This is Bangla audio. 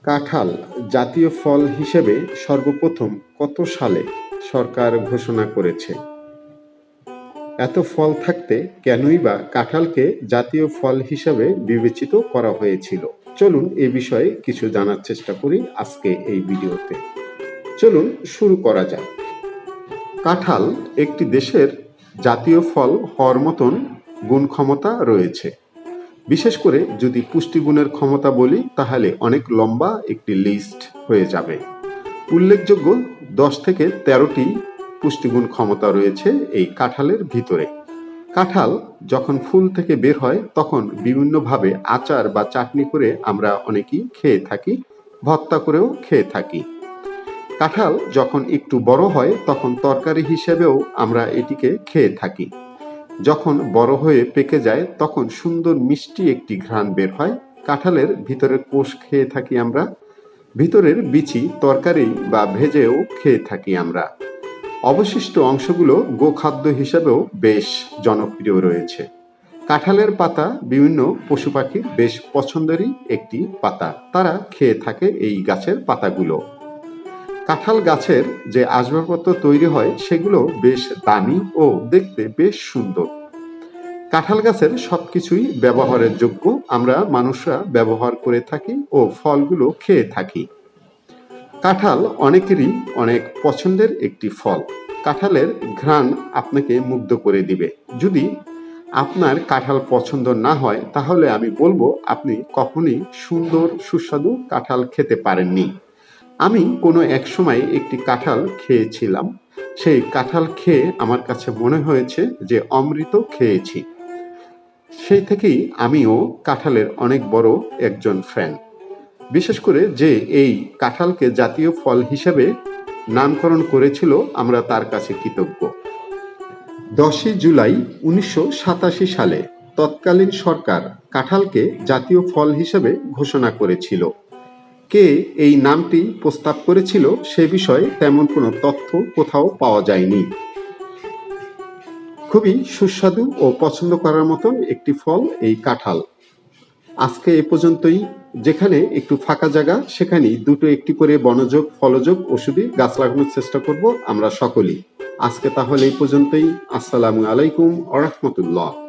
কাঁঠাল জাতীয় ফল হিসেবে সর্বপ্রথম কত সালে সরকার ঘোষণা করেছে? এত ফল থাকতে কেনই বা কাঁঠালকে জাতীয় ফল হিসাবে বিবেচিত করা হয়েছিল? চলুন এ বিষয়ে কিছু জানার চেষ্টা করি আজকে এই ভিডিওতে। চলুন শুরু করা যাক। কাঁঠাল একটি দেশের জাতীয় ফল হওয়ার মতন গুণ ক্ষমতা রয়েছে। বিশেষ করে যদি পুষ্টিগুণের ক্ষমতা বলি তাহলে অনেক লম্বা একটি লিস্ট হয়ে যাবে। উল্লেখযোগ্য 10 থেকে 13টি পুষ্টিগুণ ক্ষমতা রয়েছে এই কাঁঠালের ভিতরে। কাঁঠাল যখন ফুল থেকে বের হয় তখন বিভিন্নভাবে আচার বা চাটনি করে আমরা অনেকেই খেয়ে থাকি, ভর্তা করেও খেয়ে থাকি। কাঁঠাল যখন একটু বড় হয় তখন তরকারি হিসেবেও আমরা এটিকে খেয়ে থাকি। যখন বড় হয়ে পেকে যায় তখন সুন্দর মিষ্টি একটি ঘ্রাণ বের হয়। কাঁঠালের ভিতরের কোষ খেয়ে থাকি আমরা, ভিতরের বিচি তরকারি বা ভেজেও খেয়ে থাকি আমরা। অবশিষ্ট অংশগুলো গোখাদ্য হিসেবেও বেশ জনপ্রিয় রয়েছে। কাঁঠালের পাতা বিভিন্ন পশু পাখির বেশ পছন্দেরই একটি পাতা, তারা খেয়ে থাকে এই গাছের পাতাগুলো। কাঁঠাল গাছের যে আসবাবপত্র তৈরি হয় সেগুলো বেশ দামি ও দেখতে বেশ সুন্দর। কাঁঠাল গাছের সবকিছুই ব্যবহারের যোগ্য, আমরা মানুষরা ব্যবহার করে থাকি ও ফলগুলো খেয়ে থাকি। কাঁঠাল অনেকেরই অনেক পছন্দের একটি ফল। কাঁঠালের ঘ্রাণ আপনাকে মুগ্ধ করে দিবে। যদি আপনার কাঁঠাল পছন্দ না হয় তাহলে আমি বলবো আপনি কখনোই সুন্দর সুস্বাদু কাঁঠাল খেতে পারেননি। আমি কোনো এক সময় একটি কাঁঠাল খেয়েছিলাম। সেই কাঁঠাল খেয়ে আমার কাছে মনে হয়েছে যে অমৃত খেয়েছি। সেই থেকেই আমিও কাঁঠালের অনেক বড় একজন ফ্যান। বিশেষ করে যে এই কাঁঠালকে জাতীয় ফল হিসেবে নামকরণ করেছিল, আমরা তার কাছে কৃতজ্ঞ। 10 জুলাই 1987 সালে তৎকালীন সরকার কাঁঠালকে জাতীয় ফল হিসেবে ঘোষণা করেছিল। কে এই নামটি প্রস্তাব করেছিল সে বিষয়ে তেমন কোনো তথ্য কোথাও পাওয়া যায়নি। খুবই সুস্বাদু ও পছন্দ করার মতন একটি ফল এই কাঁঠাল। আজকে এ পর্যন্তই। যেখানে একটু ফাঁকা জায়গা সেখানেই দুটো একটি করে বনযোগ ফলযোগ ওষুধি গাছ লাগানোর চেষ্টা করব আমরা সকলেই। আজকে তাহলে এই পর্যন্তই। আসসালামু আলাইকুম ওয়া রাহমাতুল্লাহ।